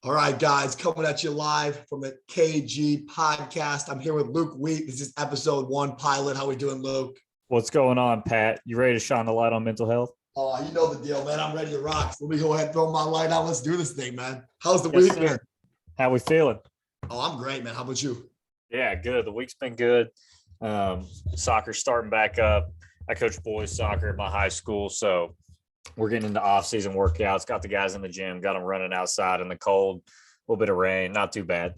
All right, guys, coming at you live from the KG podcast. I'm here with Luke Wheat. This is episode 1 pilot. How we doing, Luke? What's going on, Pat? You ready to shine the light on mental health? Oh, you know the deal, man. I'm ready to rock. So let me go ahead and throw my light out. Let's do this thing, man. How's the week been? How we feeling? Oh, I'm great, man. How about you? Yeah, good. The week's been good. Soccer's starting back up. I coach boys soccer at my high school, so we're getting into off-season workouts. Got the guys in the gym, got them running outside in the cold, a little bit of rain, not too bad.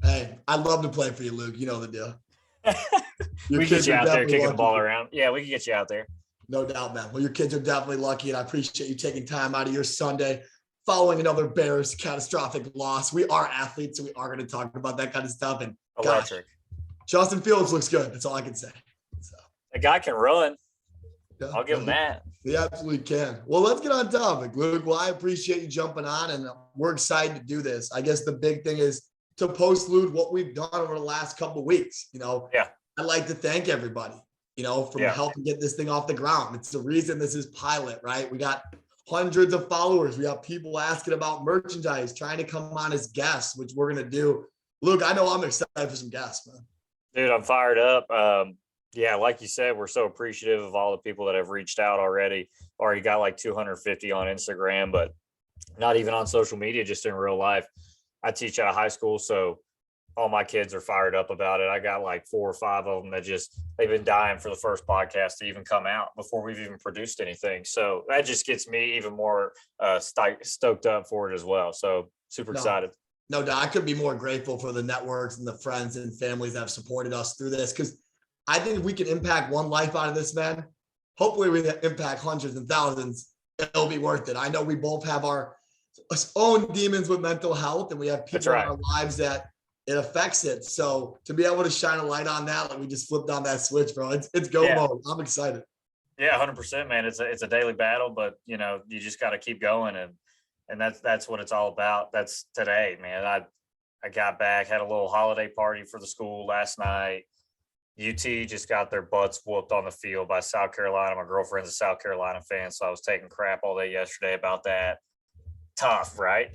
Hey, I'd love to play for you, Luke. You know the deal. We can get you out there kicking the ball around. Yeah, we can get you out there. No doubt, man. Well, your kids are definitely lucky, and I appreciate you taking time out of your Sunday following another Bears catastrophic loss. We are athletes, so we are going to talk about that kind of stuff. And electric. Justin Fields looks good. That's all I can say. So, the guy can run. yeah, I'll give him that. He absolutely can. Well, let's get on topic, Luke. Well, I appreciate you jumping on, and we're excited to do this. I guess the big thing is to postlude what we've done over the last couple of weeks. Yeah. I'd like to thank everybody, from helping get this thing off the ground. It's the reason this is pilot, right? We got hundreds of followers. We have people asking about merchandise, trying to come on as guests, which we're going to do. Luke, I know I'm excited for some guests, man. Dude, I'm fired up. Yeah, like you said, we're so appreciative of all the people that have reached out already. Already got like 250 on Instagram, but not even on social media, just in real life. I teach at a high school, so all my kids are fired up about it. I got like 4 or 5 of them that they've been dying for the first podcast to even come out before we've even produced anything. So that just gets me even more stoked up for it as well. So super excited. No doubt. I could be more grateful for the networks and the friends and families that have supported us through this, because I think if we can impact one life out of this, man, hopefully we impact hundreds and thousands. It'll be worth it. I know we both have our own demons with mental health, and we have people in our lives that it affects it. So to be able to shine a light on that, like we just flipped on that switch, bro, it's go mode. I'm excited. Yeah, 100%, man. It's a daily battle, but you just got to keep going, and that's what it's all about. That's today, man. I got back, had a little holiday party for the school last night. UT just got their butts whooped on the field by South Carolina. My girlfriend's a South Carolina fan, so I was taking crap all day yesterday about that. Tough, right?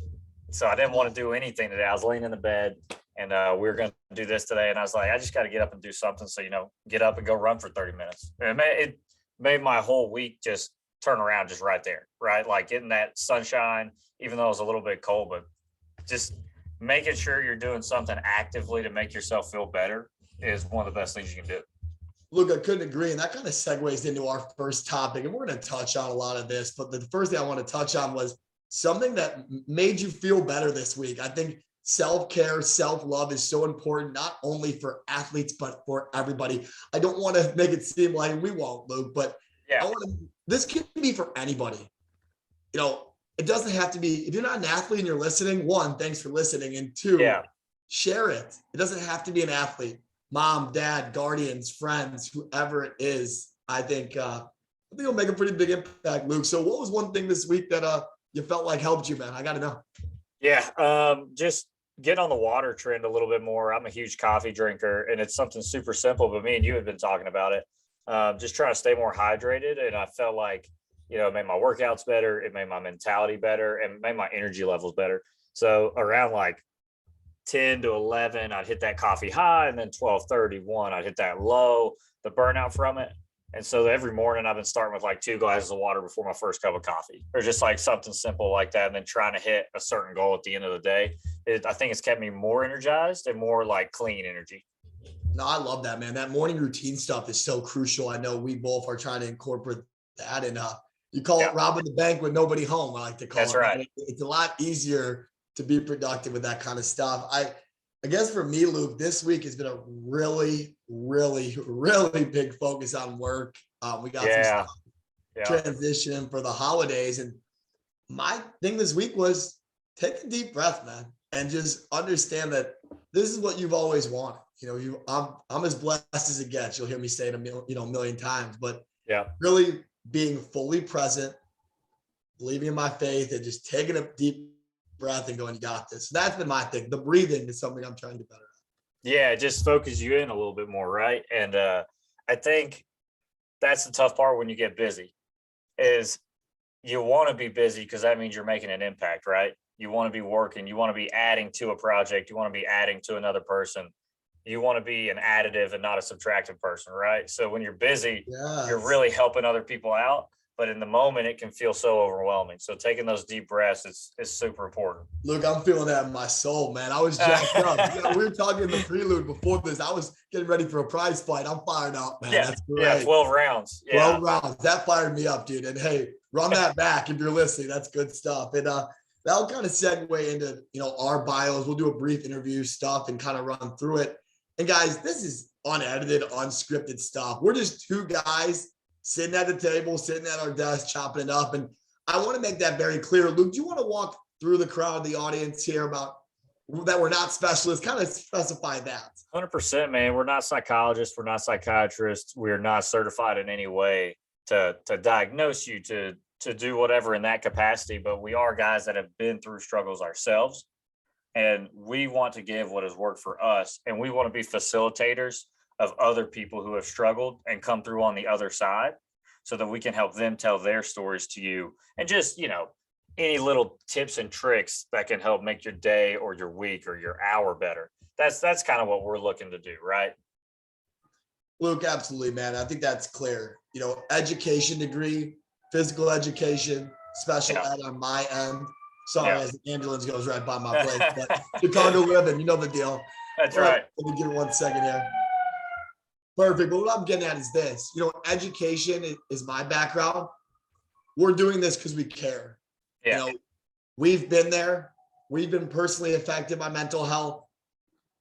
So I didn't want to do anything today. I was laying in the bed, and we were going to do this today, and I was like, I just got to get up and do something. So, get up and go run for 30 minutes. It made my whole week just turn around just right there, right? Like getting that sunshine, even though it was a little bit cold, but just making sure you're doing something actively to make yourself feel better is one of the best things you can do. Look, I couldn't agree. And that kind of segues into our first topic. And we're going to touch on a lot of this. But the first thing I want to touch on was something that made you feel better this week. I think self-care, self-love is so important, not only for athletes, but for everybody. I don't want to make it seem like we won't, Luke, but this can be for anybody. It doesn't have to be, if you're not an athlete and you're listening, 1, thanks for listening. And 2, share it. It doesn't have to be an athlete. Mom, dad, guardians, friends, whoever it is. I think it'll make a pretty big impact, Luke. So what was one thing this week that you felt like helped you, man? I got to know. Yeah, just get on the water trend a little bit more. I'm a huge coffee drinker, and it's something super simple, but me and you had been talking about it. Just trying to stay more hydrated, and I felt like, it made my workouts better, it made my mentality better, and made my energy levels better. So around like 10 to 11, I'd hit that coffee high, and then 12:31, I'd hit that low, the burnout from it. And so every morning I've been starting with like 2 glasses of water before my first cup of coffee, or just like something simple like that. And then trying to hit a certain goal at the end of the day. I think it's kept me more energized and more like clean energy. No, I love that, man. That morning routine stuff is so crucial. I know we both are trying to incorporate that. And you call it robbing the bank with nobody home, I like to call it. That's right. It's a lot easier to be productive with that kind of stuff. I guess for me, Luke, this week has been a really, really, really big focus on work. We got some stuff transition for the holidays. And my thing this week was take a deep breath, man, and just understand that this is what you've always wanted. I'm as blessed as it gets. You'll hear me say it a million times, but really being fully present, believing in my faith, and just taking a deep breath and going, you got this. So that's been my thing. The breathing is something I'm trying to do better at. Yeah, it just focuses you in a little bit more, right? And I think that's the tough part when you get busy is you want to be busy because that means you're making an impact, right? You want to be working. You want to be adding to a project. You want to be adding to another person. You want to be an additive and not a subtractive person, right? So when you're busy, you're Yes. really helping other people out. But in the moment, it can feel so overwhelming. So taking those deep breaths is super important. Luke, I'm feeling that in my soul, man. I was jacked up. Yeah, we were talking in the prelude before this. I was getting ready for a prize fight. I'm fired up, man. Yeah, That's yeah, great. 12 rounds. 12 Yeah. rounds. That fired me up, dude. And hey, run that back if you're listening. That's good stuff. And that'll kind of segue into our bios. We'll do a brief interview stuff and kind of run through it. And guys, this is unedited, unscripted stuff. We're just two guys sitting at the table, sitting at our desk, chopping it up. And I want to make that very clear. Luke, do you want to walk through the crowd, the audience here about that we're not specialists? Kind of specify that. 100%, man. We're not psychologists. We're not psychiatrists. We're not certified in any way to diagnose you, to do whatever in that capacity. But we are guys that have been through struggles ourselves. And we want to give what has worked for us. And we want to be facilitators of other people who have struggled and come through on the other side so that we can help them tell their stories to you. And just, any little tips and tricks that can help make your day or your week or your hour better. That's kind of what we're looking to do, right? Luke, absolutely, man. I think that's clear. Education degree, physical education, special ed on my end. Sorry, as the ambulance goes right by my place, but Chicago living, you know the deal. That's right. Let me give it 1 second here. Perfect. But what I'm getting at is this, education is my background. We're doing this because we care. Yeah. We've been there. We've been personally affected by mental health.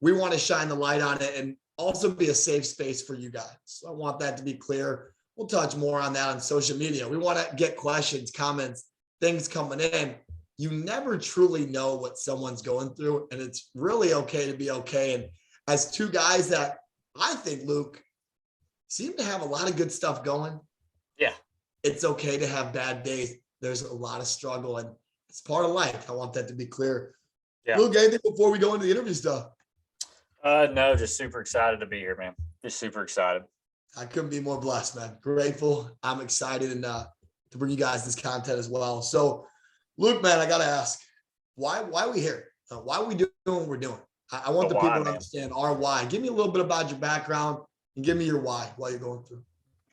We want to shine the light on it and also be a safe space for you guys. So I want that to be clear. We'll touch more on that on social media. We want to get questions, comments, things coming in. You never truly know what someone's going through, and it's really okay to be okay. And as two guys that I think, Luke, seem to have a lot of good stuff going. Yeah. It's okay to have bad days. There's a lot of struggle, and it's part of life. I want that to be clear. Yeah. Luke, anything before we go into the interview stuff? No, just super excited to be here, man. Just super excited. I couldn't be more blessed, man. Grateful. I'm excited and to bring you guys this content as well. So, Luke, man, I got to ask, why are we here? Why are we doing what we're doing? I want the people to understand our why. Give me a little bit about your background and give me your why while you're going through.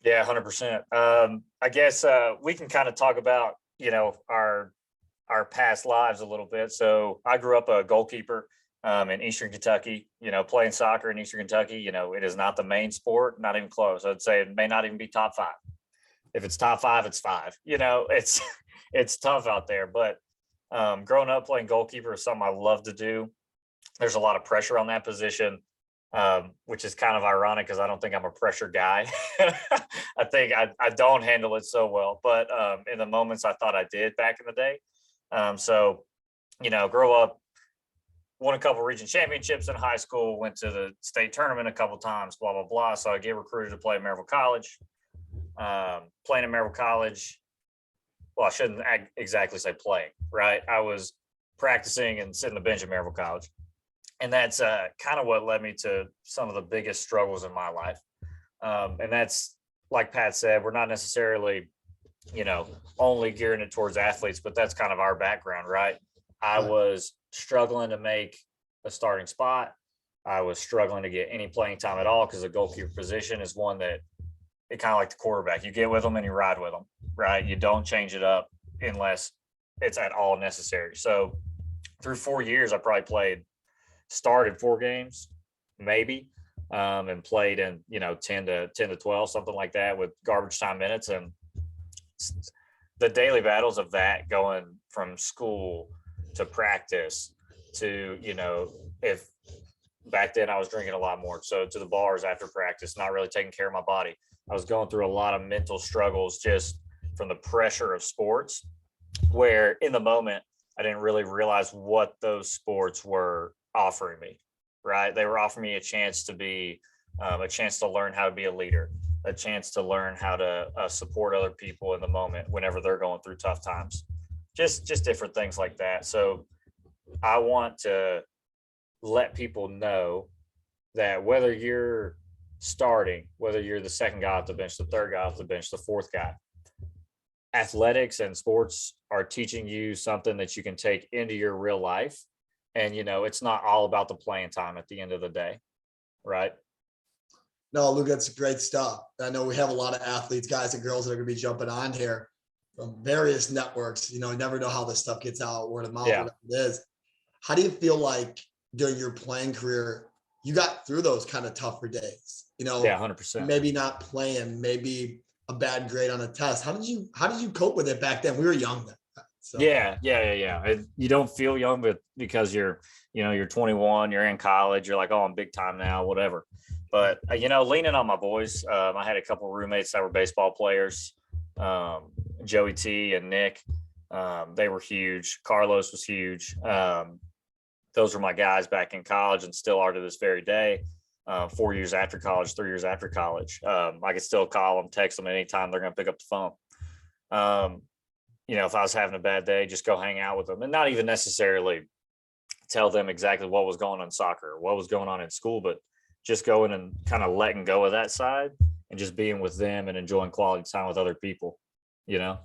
Yeah, 100%. I guess we can kind of talk about, our past lives a little bit. So I grew up a goalkeeper in Eastern Kentucky, playing soccer in Eastern Kentucky. It is not the main sport, not even close. I'd say it may not even be top 5. If it's top 5, it's 5. It's tough out there. But growing up playing goalkeeper is something I love to do. There's a lot of pressure on that position, which is kind of ironic because I don't think I'm a pressure guy. I think I don't handle it so well. But in the moments I thought I did back in the day. So, grow up, won a couple region championships in high school, went to the state tournament a couple times, blah, blah, blah. So I get recruited to play at Maryville College. Playing at Maryville College, well, I shouldn't exactly say playing, right? I was practicing and sitting the bench at Maryville College. And that's kind of what led me to some of the biggest struggles in my life. And that's, like Pat said, we're not necessarily, only gearing it towards athletes, but that's kind of our background, right? I was struggling to make a starting spot. I was struggling to get any playing time at all because the goalkeeper position is one that it kind of like the quarterback. You get with them and you ride with them, right? You don't change it up unless it's at all necessary. So through 4 years, I probably started 4 games, maybe, and played in, 10 to 12, something like that with garbage time minutes. And the daily battles of that, going from school to practice to, if back then I was drinking a lot more. So to the bars after practice, not really taking care of my body. I was going through a lot of mental struggles just from the pressure of sports, where in the moment, I didn't really realize what those sports were offering me, right? They were offering me a chance to be, a chance to learn how to be a leader, a chance to learn how to support other people in the moment whenever they're going through tough times, just different things like that. So I want to let people know that whether you're starting, whether you're the second guy off the bench, the third guy off the bench, the fourth guy, athletics and sports are teaching you something that you can take into your real life. And, it's not all about the playing time at the end of the day. Right. No, Luke, that's great stuff. I know we have a lot of athletes, guys and girls that are going to be jumping on here from various networks. You never know how this stuff gets out, word of mouth, Yeah. whatever it is. How do you feel like during your playing career, you got through those kind of tougher days? Yeah, 100%. Maybe not playing, maybe a bad grade on a test. How did you cope with it back then? We were young then. So. Yeah. And you don't feel young, but because you're 21, you're in college, you're like, oh, I'm big time now, whatever. But, leaning on my boys, I had a couple of roommates that were baseball players, Joey T and Nick. They were huge. Carlos was huge. Those were my guys back in college and still are to this very day. 4 years after college, 3 years after college. I could still call them, text them anytime they're going to pick up the phone. If I was having a bad day, just go hang out with them and not even necessarily tell them exactly what was going on in soccer, what was going on in school, but just going and kind of letting go of that side and just being with them and enjoying quality time with other people, Yeah,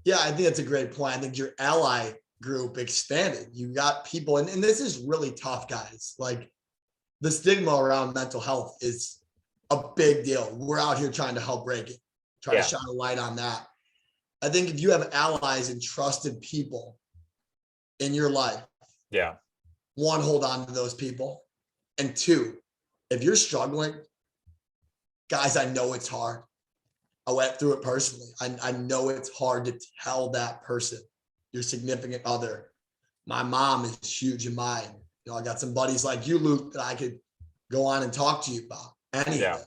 I think that's a great point. I think your ally group expanded. You got people, and this is really tough, guys. Like the stigma around mental health is a big deal. We're out here trying to help break it, try to shine a light on that. I think if you have allies and trusted people in your life, one, hold on to those people. And two, if you're struggling, guys, I know it's hard. I went through it personally. I know it's hard to tell that person, your significant other. My mom is huge in mine. I got some buddies like you, Luke, that I could go on and talk to you about any of it.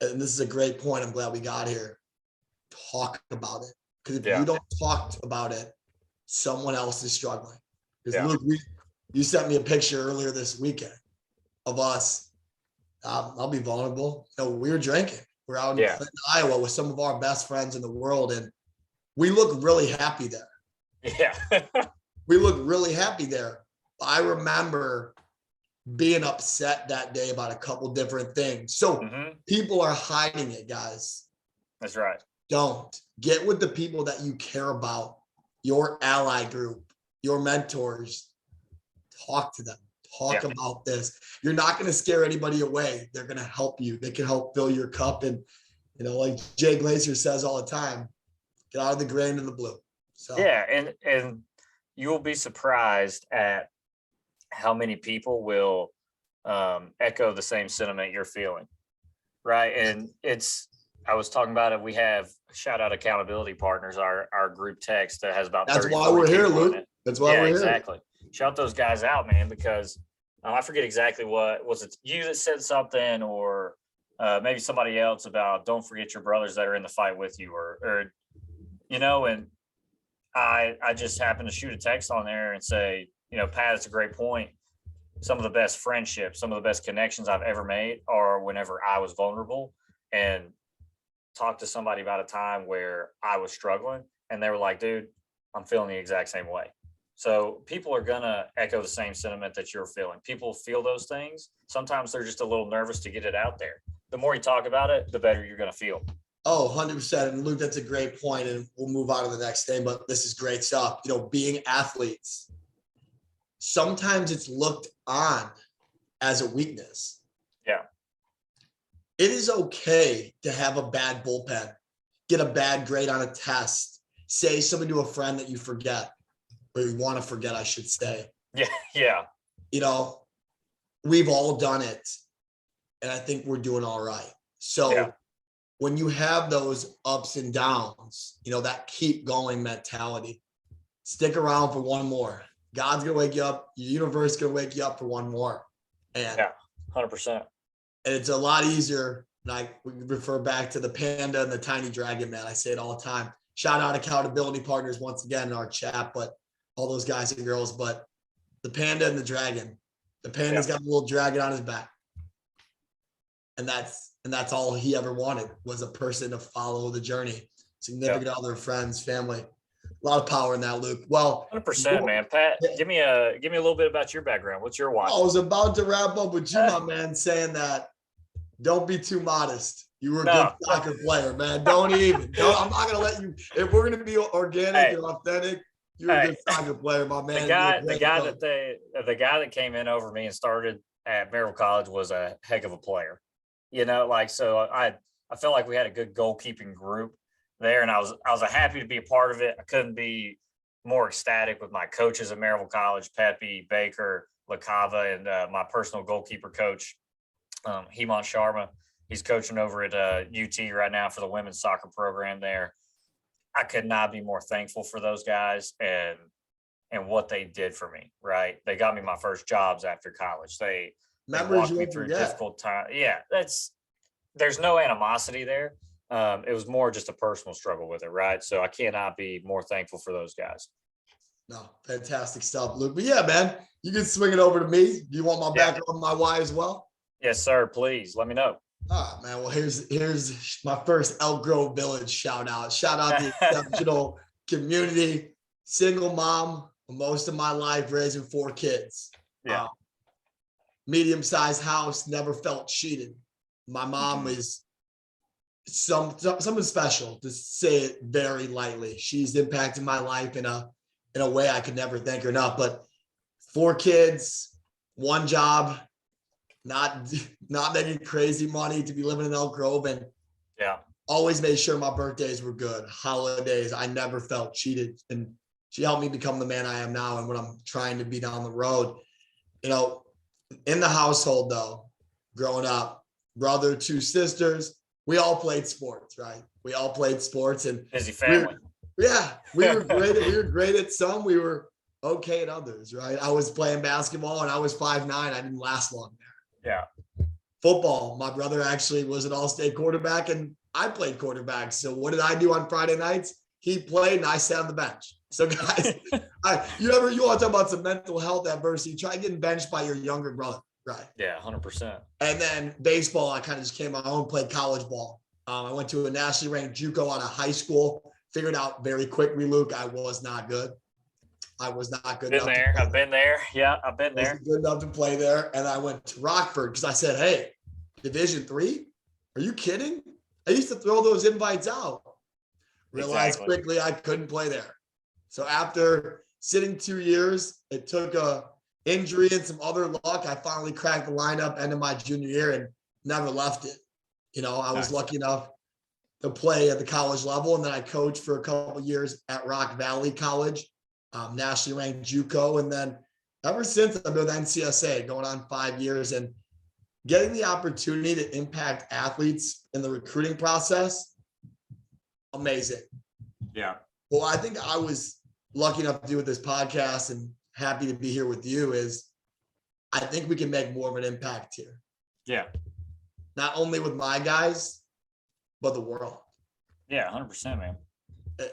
And this is a great point. I'm glad we got here. Talk about it. Because if you don't talk about it, someone else is struggling. Because Luke, you sent me a picture earlier this weekend of us. I'll be vulnerable. We were drinking. We're out in Clinton, Iowa with some of our best friends in the world. And we look really happy there. Yeah. We look really happy there. I remember being upset that day about a couple different things. So people are hiding it, guys. That's right. Don't get with the people that you care about, your ally group, your mentors. Talk to them. Talk about this. You're not going to scare anybody away. They're going to help you. They can help fill your cup. And, like Jay Glazer says all the time, get out of the gray into the blue. So and you'll be surprised at how many people will echo the same sentiment you're feeling. Right. And I was talking about it. We have shout out accountability partners, our group text that has about that's why we're here, Luke. That's why we're here. Exactly. Shout those guys out, man, because I forget exactly what was it you that said something or maybe somebody else about don't forget your brothers that are in the fight with you or and I just happened to shoot a text on there and say, Pat, it's a great point. Some of the best friendships, some of the best connections I've ever made are whenever I was vulnerable and talked to somebody about a time where I was struggling and they were like, dude, I'm feeling the exact same way. So people are going to echo the same sentiment that you're feeling. People feel those things. Sometimes they're just a little nervous to get it out there. The more you talk about it, the better you're going to feel. Oh, 100%. And Luke, that's a great point. And we'll move on to the next thing, but this is great stuff. Being athletes, sometimes it's looked on as a weakness. Yeah. It is okay to have a bad bullpen, get a bad grade on a test, say something to a friend that you forget, or you want to forget, I should say. Yeah. We've all done it. And I think we're doing all right. So when you have those ups and downs, that keep going mentality, stick around for one more. God's going to wake you up. Your universe is going to wake you up for one more. And 100%. And it's a lot easier. We refer back to the panda and the tiny dragon, man. I say it all the time. Shout out accountability partners once again in our chat, but all those guys and girls, but the panda and the dragon. The panda's got a little dragon on his back. And that's all he ever wanted was a person to follow the journey. Significant other, friends, family. A lot of power in that, Luke. Well, 100%, man. Pat, give me a little bit about your background. What's your watch? I was about to wrap up with you, my man, saying that Don't be too modest. You were a good No, soccer player, man. Don't even. Don't, I'm not gonna let you. If we're gonna be organic hey, and authentic, you're a hey, good soccer player, my the man. And you're a guy, the great guy coach. that the guy that came in over me and started at Maryville College was a heck of a player. Like so I felt like we had a good goalkeeping group there, and I was happy to be a part of it. I couldn't be more ecstatic with my coaches at Maryville College, Pepe, Baker, LaCava, and my personal goalkeeper coach, Hemant Sharma. He's coaching over at UT right now for the women's soccer program there. I could not be more thankful for those guys and what they did for me. Right, they got me my first jobs after college. They Memories walked you me won't through forget. difficult time. Yeah, there's no animosity there. It was more just a personal struggle with it, right? So I cannot be more thankful for those guys. No, fantastic stuff, Luke. But yeah, man, you can swing it over to me. Do you want my Yeah. background, my why as well? Yes, sir. Please let me know. Ah, man. Well, here's my first Elk Grove Village shout out. Shout out the exceptional community, single mom, most of my life raising 4 kids. Yeah. Medium-sized house, never felt cheated. My mom Mhm. is something special, to say it very lightly. She's impacted my life in a way I could never thank her enough. But 4 kids, one job, not not making crazy money to be living in Elk Grove, and Yeah. always made sure my birthdays were good, holidays. I never felt cheated, and she helped me become the man I am now and what I'm trying to be down the road. You know, in the household though, growing up, brother, 2 sisters, we all played sports, right? We all played sports, and Busy we family. yeah, we were great. We were great at some. We were okay at others, right? I was playing basketball and I was 5'9". I didn't last long there. Yeah. Football, my brother actually was an all-state quarterback and I played quarterback. So what did I do on Friday nights? He played and I sat on the bench. So guys, you want to talk about some mental health adversity, try getting benched by your younger brother, right? Yeah. 100%. And then baseball, I kind of just came on my own, played college ball. I went to a nationally ranked JUCO out of high school. Figured out very quickly, Luke, I was not good. I was not good Been enough to there. play I've been there. Yeah, I've been there. wasn't good enough to play there. And I went to Rockford because I said, hey, Division III? Are you kidding? I used to throw those invites out. Realized Exactly. quickly I couldn't play there. So after sitting 2 years, it took a injury and some other luck. I finally cracked the lineup end of my junior year and never left it. I was Nice. lucky enough to play at the college level, and then I coached for a couple of years at Rock Valley College, nationally ranked JUCO, and then ever since I've been with NCSA, going on 5 years, and getting the opportunity to impact athletes in the recruiting process, amazing. Yeah. Well, I think I was lucky enough to do with this podcast and happy to be here with you is I think we can make more of an impact here. Yeah. Not only with my guys, but the world. Yeah. 100%, man.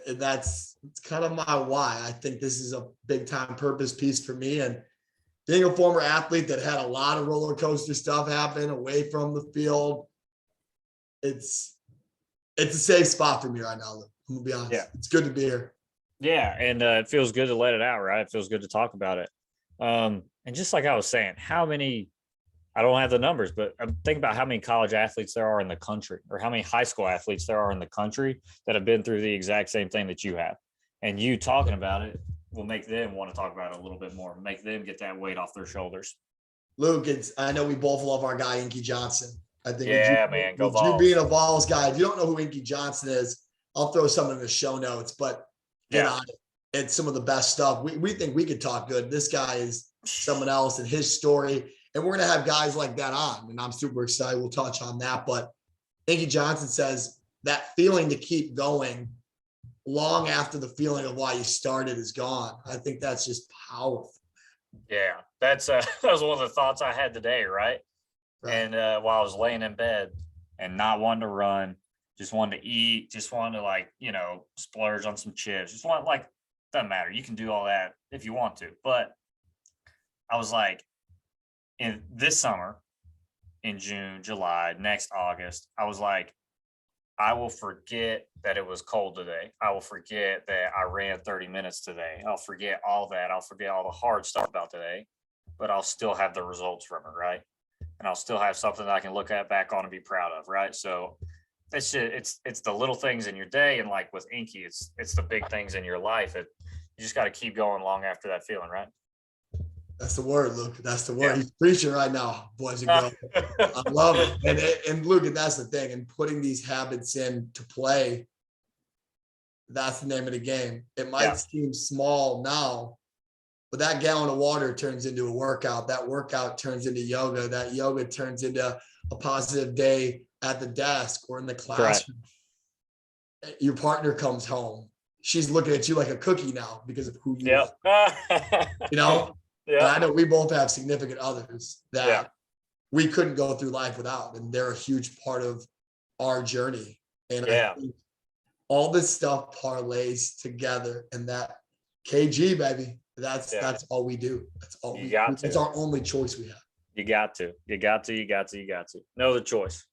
And it's kind of my why. I think this is a big time purpose piece for me. And being a former athlete that had a lot of roller coaster stuff happen away from the field, it's a safe spot for me right now. I'm gonna be honest. Yeah. It's good to be here. Yeah, and it feels good to let it out, right? It feels good to talk about it. And just like I was saying, how many, I don't have the numbers, but I'm thinking about how many college athletes there are in the country, or how many high school athletes there are in the country that have been through the exact same thing that you have. And you talking about it will make them want to talk about it a little bit more, make them get that weight off their shoulders. Luke, I know we both love our guy, Inky Johnson. I think Yeah, man, go with you Vols. being a Vols guy, if you don't know who Inky Johnson is, I'll throw some in the show notes, but get Yeah. on it. It's some of the best stuff. We think we could talk good. This guy is someone else and his story. And we're going to have guys like that on. And I'm super excited. We'll touch on that. But Inky Johnson says that feeling to keep going long after the feeling of why you started is gone. I think that's just powerful. Yeah, that's that was one of the thoughts I had today, right? Right. And while I was laying in bed and not wanting to run, just wanted to eat, just wanted to splurge on some chips, just want doesn't matter. You can do all that if you want to, but I was like, in this summer, in June, July, next August, I was like, I will forget that it was cold today. I will forget that I ran 30 minutes today. I'll forget all that. I'll forget all the hard stuff about today, but I'll still have the results from it, right? and I'll still have something that I can look at back on and be proud of, right? So it's the little things in your day, and like with Inky, it's the big things in your life. You just got to keep going long after that feeling, right? That's the word, Luke. That's the word. Yeah. He's preaching right now, boys and girls. I love it. And Luke, and that's the thing. And putting these habits in to play, that's the name of the game. It might Yeah. seem small now, but that gallon of water turns into a workout. That workout turns into yoga. That yoga turns into a positive day at the desk or in the classroom. Right. Your partner comes home. She's looking at you like a cookie now because of who you Yep. are. You know? Yeah. And I know we both have significant others that we couldn't go through life without, and they're a huge part of our journey. And I think all this stuff parlays together, and that KG, baby, that's all we do. That's all we got. It's our only choice we have. You got to. No other choice.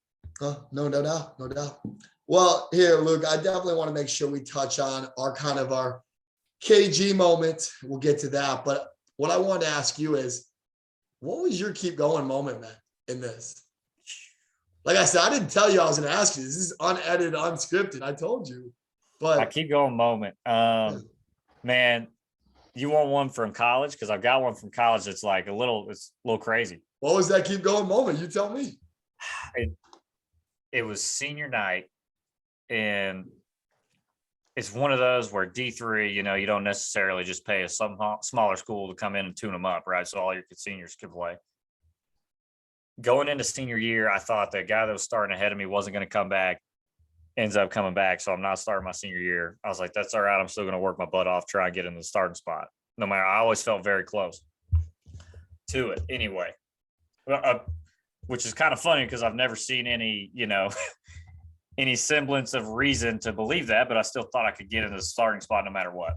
No doubt. Well, here, Luke, I definitely want to make sure we touch on our KG moment. We'll get to that. But what I wanted to ask you is, what was your keep going moment, man, in this? Like I said, I didn't tell you I was going to ask you. This is unedited, unscripted. I told you. But my keep going moment. Man, you want one from college? Because I've got one from college that's like it's a little crazy. What was that keep going moment? You tell me. It was senior night, and it's one of those where D3, you don't necessarily just pay a smaller school to come in and tune them up, right? So all your seniors can play. Going into senior year, I thought the guy that was starting ahead of me wasn't going to come back. Ends up coming back, so I'm not starting my senior year. I was like, that's all right. I'm still going to work my butt off, try and get in the starting spot. No matter, I always felt very close to it anyway. Which is kind of funny because I've never seen any, any semblance of reason to believe that, but I still thought I could get in the starting spot no matter what.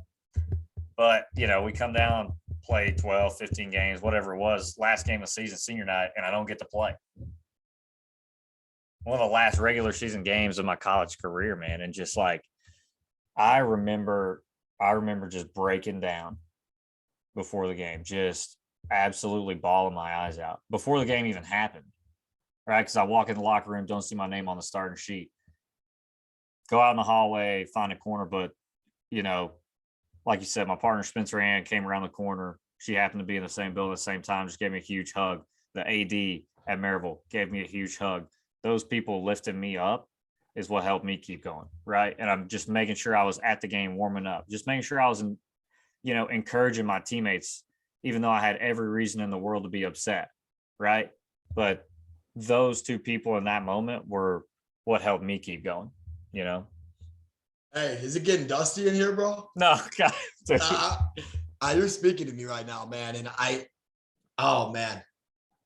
But, we come down, play 12, 15 games, whatever it was, last game of season, senior night, and I don't get to play. One of the last regular season games of my college career, man. And just like, I remember just breaking down before the game, just absolutely bawling my eyes out before the game even happened. Right. Cause I walk in the locker room, don't see my name on the starting sheet, go out in the hallway, find a corner. But, like you said, my partner, Spencer Ann, came around the corner. She happened to be in the same building at the same time, just gave me a huge hug. The AD at Maryville gave me a huge hug. Those people lifting me up is what helped me keep going. Right. And I'm just making sure I was at the game warming up, just making sure I was, encouraging my teammates, even though I had every reason in the world to be upset. Right. But those two people in that moment were what helped me keep going, Hey, is it getting dusty in here, bro? No, God. You're speaking to me right now, man. And oh man,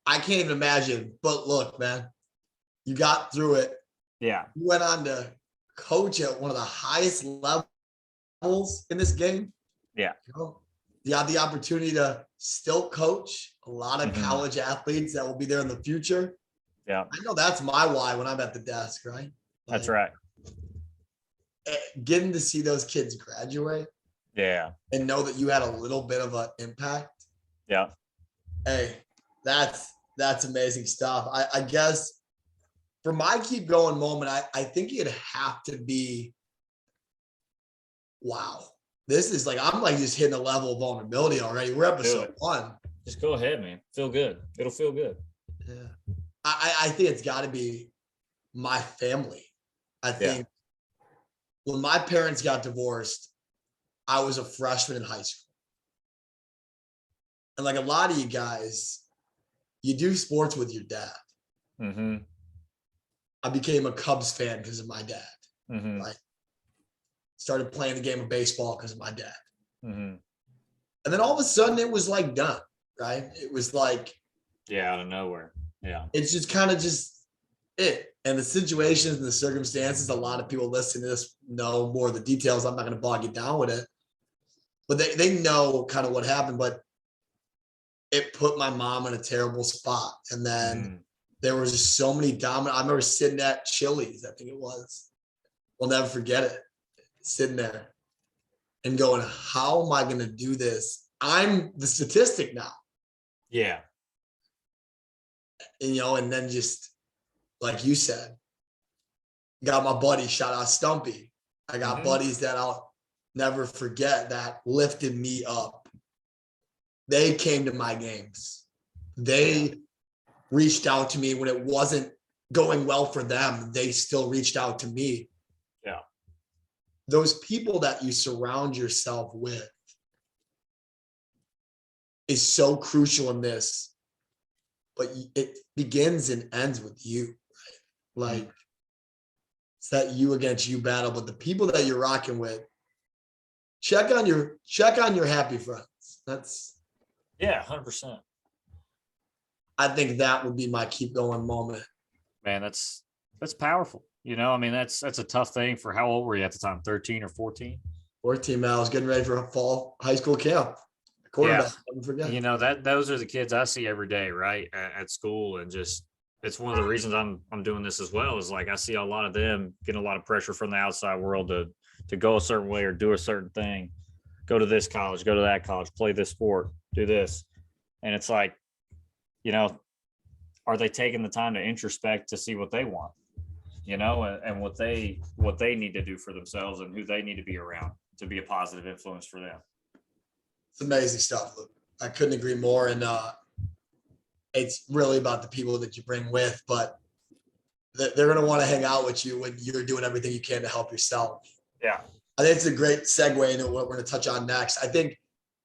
I can't even imagine. But look, man, you got through it. Yeah. You went on to coach at one of the highest levels in this game. Yeah. You had the opportunity to still coach a lot of college athletes that will be there in the future. Yeah. I know that's my why when I'm at the desk, right? That's right. Getting to see those kids graduate. Yeah. And know that you had a little bit of an impact. Yeah. Hey, that's amazing stuff. I guess for my keep going moment, I think it'd have to be, wow. This is like, I'm like just hitting a level of vulnerability already. We're episode 1. Just go ahead, man. Feel good. It'll feel good. Yeah. I think it's got to be my family. I think when my parents got divorced, I was a freshman in high school. And like a lot of you guys, you do sports with your dad. Mm-hmm. I became a Cubs fan because of my dad. Mm-hmm. Right? Started playing the game of baseball because of my dad. Mm-hmm. And then all of a sudden it was like done, right? It was like, out of nowhere. Yeah. It's just kind of just it. And the situations and the circumstances, a lot of people listening to this know more of the details. I'm not going to bog you down with it. But they know kind of what happened. But it put my mom in a terrible spot. And then there was just so many dominant. I remember sitting at Chili's, I think it was. We'll never forget it. Sitting there and going, how am I going to do this? I'm the statistic now. Yeah. and then just like you said, got my buddy, shout out Stumpy. I got buddies that I'll never forget that lifted me up. They came to my games. They reached out to me when it wasn't going well for them. They still reached out to me. Yeah. Those people that you surround yourself with is so crucial in this, but it begins and ends with you. Right? Like, it's that you against you battle, but the people that you're rocking with, check on your happy friends. That's 100%. I think that would be my keep going moment. Man, that's powerful. I mean, that's a tough thing for how old were you at the time? 13 or 14? 14, man. I was getting ready for a fall high school camp. Quarterback, never forget. Those are the kids I see every day, right? At school. And just it's one of the reasons I'm doing this as well, is like I see a lot of them getting a lot of pressure from the outside world to go a certain way or do a certain thing, go to this college, go to that college, play this sport, do this. And it's like, are they taking the time to introspect to see what they want, and what they need to do for themselves and who they need to be around to be a positive influence for them? It's amazing stuff, Luke. I couldn't agree more. And it's really about the people that you bring with, but they're going to want to hang out with you when you're doing everything you can to help yourself. Yeah. I think it's a great segue into what we're going to touch on next. I think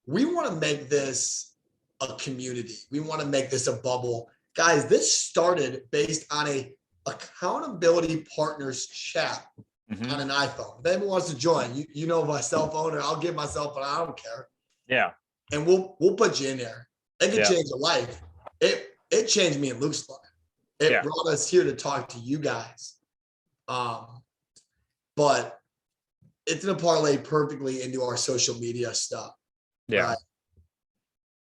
we want to make this a community. We want to make this a bubble. Guys, this started based on a accountability partners chat on an iPhone. If anyone wants to join, you know my cell phone, or I'll give my cell phone. I don't care. Yeah. And we'll put you in there. It can change your life. It changed me and Luke's life. It brought us here to talk to you guys. But it's going to parlay perfectly into our social media stuff. Yeah. Right?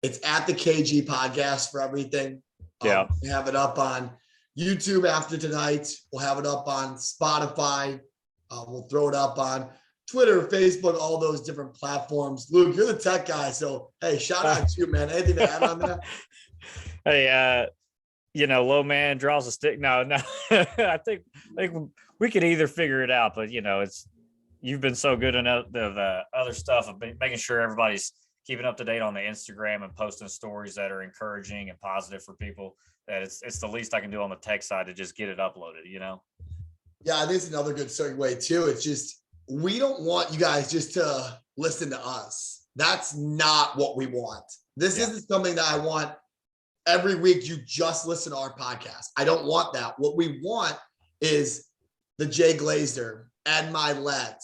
It's at the KG podcast for everything. Yeah. We have it up on YouTube after tonight. We'll have it up on Spotify. We'll throw it up on Twitter, Facebook, all those different platforms. Luke, you're the tech guy. So, hey, shout out to you, man. Anything to add on that? Hey, low man draws a stick. No. I think we could either figure it out, but you've been so good in the other stuff of making sure everybody's keeping up to date on the Instagram and posting stories that are encouraging and positive for people, that it's the least I can do on the tech side to just get it uploaded, Yeah, I think it's another good segue too. It's just, we don't want you guys just to listen to us. That's not what we want. This isn't something that I want every week you just listen to our podcast. I don't want that. What we want is the Jay Glazer, Ed Milet,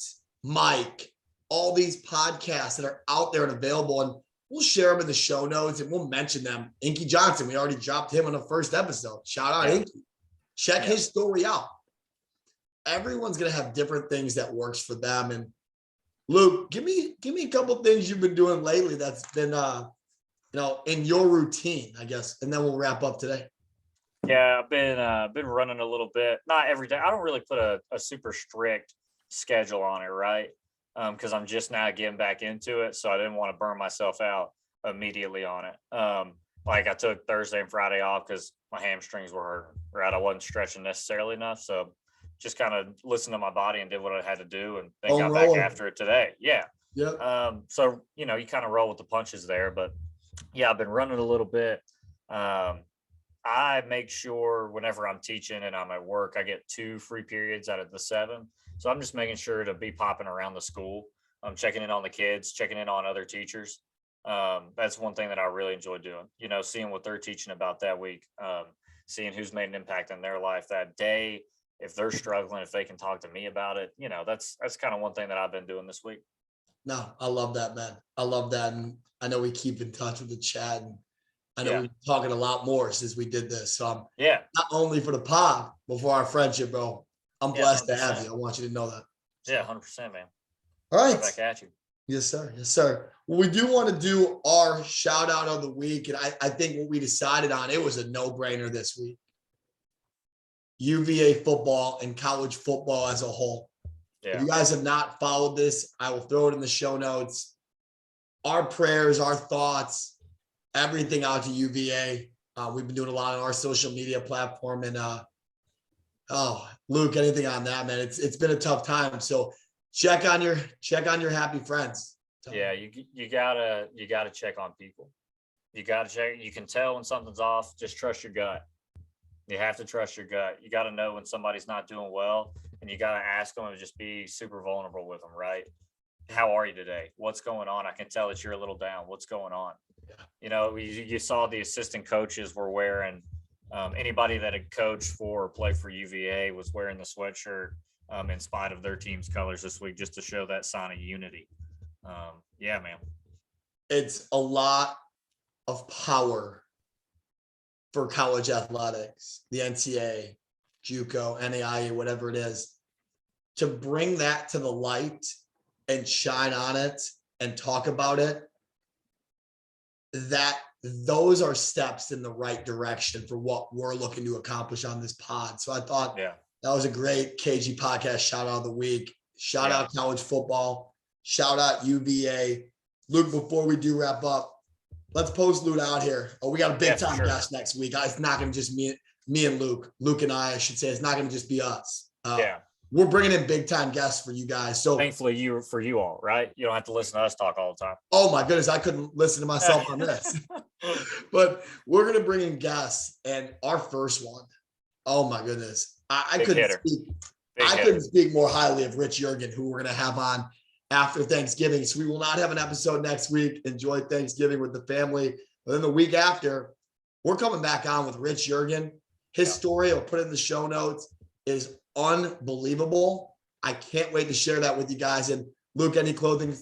Mike, all these podcasts that are out there and available, and we'll share them in the show notes and we'll mention them. Inky Johnson, we already dropped him on the first episode. Shout out Inky. Check his story out. Everyone's going to have different things that works for them. And Luke, give me a couple of things you've been doing lately that's been, in your routine, I guess, and then we'll wrap up today. Yeah, I've been running a little bit, not every day. I don't really put a super strict schedule on it, right? Because I'm just now getting back into it, so I didn't want to burn myself out immediately on it. Like I took Thursday and Friday off because my hamstrings were hurting, right? I wasn't stretching necessarily enough, so just kind of listened to my body and did what I had to do, and then got back after it today. Yeah. So you kind of roll with the punches there, but yeah, I've been running a little bit. I make sure whenever I'm teaching and I'm at work, I get 2 free periods out of the 7. So I'm just making sure to be popping around the school. I'm checking in on the kids, checking in on other teachers. That's one thing that I really enjoy doing, seeing what they're teaching about that week, seeing who's made an impact in their life that day. If they're struggling, if they can talk to me about it, that's kind of one thing that I've been doing this week. No, I love that, man. I love that. And I know we keep in touch with the chat, and I know we're talking a lot more since we did this. So not only for the pod, but for our friendship, bro. I'm blessed to have you. I want you to know that. Yeah, 100%, man. All right. Back at you. Yes, sir. Yes, sir. Well, we do want to do our shout out of the week. And I think what we decided on, it was a no-brainer this week. UVA football and college football as a whole. Yeah. If you guys have not followed this, I will throw it in the show notes. Our prayers, our thoughts, everything out to UVA. We've been doing a lot on our social media platform, and oh, Luke, anything on that, man? It's been a tough time. So check on your happy friends. Yeah, you gotta check on people. You gotta check. You can tell when something's off. Just trust your gut. You have to trust your gut. You got to know when somebody's not doing well, and you got to ask them and just be super vulnerable with them, right? How are you today? What's going on? I can tell that you're a little down. What's going on? Yeah. You know, you saw the assistant coaches were wearing, anybody that had coached for or played for UVA was wearing the sweatshirt in spite of their team's colors this week, just to show that sign of unity. Yeah, man. It's a lot of power for college athletics, the NCAA, JUCO, NAIA, whatever it is, to bring that to the light and shine on it and talk about it. That those are steps in the right direction for what we're looking to accomplish on this pod. So I thought that was a great KG podcast shout out of the week. Shout out college football. Shout out UVA. Luke, before we do wrap up, let's post Luke out here. Oh, we got a big time guest next week. It's not going to just me and Luke. Luke and I should say. It's not going to just be us. We're bringing in big time guests for you guys. So thankfully, for you all, right? You don't have to listen to us talk all the time. Oh my goodness, I couldn't listen to myself on this. But we're going to bring in guests, and our first one. Oh my goodness, I couldn't speak more highly of Rich Jurgen, who we're going to have on after Thanksgiving. So we will not have an episode next week. Enjoy Thanksgiving with the family. But then the week after, we're coming back on with Rich Jurgen. His story, I'll put it in the show notes, is unbelievable. I can't wait to share that with you guys. And Luke, any closing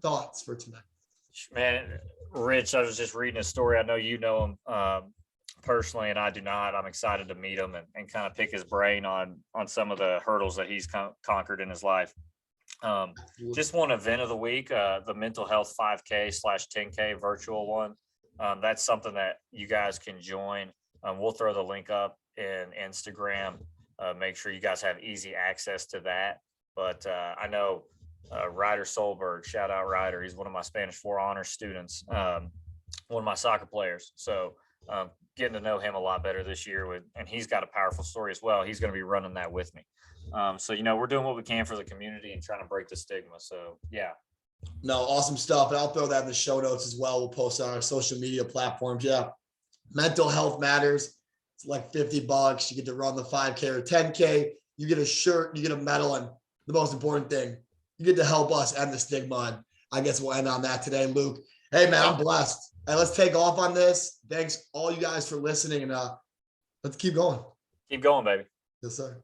thoughts for tonight? Man, Rich, I was just reading a story. I know you know him personally, and I do not. I'm excited to meet him and kind of pick his brain on some of the hurdles that he's conquered in his life. Just one event of the week, the mental health 5K/10K virtual one. That's something that you guys can join. We'll throw the link up in Instagram. Make sure you guys have easy access to that. But I know Ryder Solberg, shout out Ryder. He's one of my Spanish 4 honors students, one of my soccer players. So getting to know him a lot better this year and he's got a powerful story as well. He's going to be running that with me. So, we're doing what we can for the community and trying to break the stigma. So, yeah. No, awesome stuff. And I'll throw that in the show notes as well. We'll post it on our social media platforms. Yeah. Mental health matters. It's like $50. You get to run the 5K or 10K. You get a shirt, you get a medal. And the most important thing, you get to help us end the stigma. And I guess we'll end on that today, Luke. Hey, man, I'm blessed. And let's take off on this. Thanks all you guys for listening. And let's keep going. Keep going, baby. Yes, sir.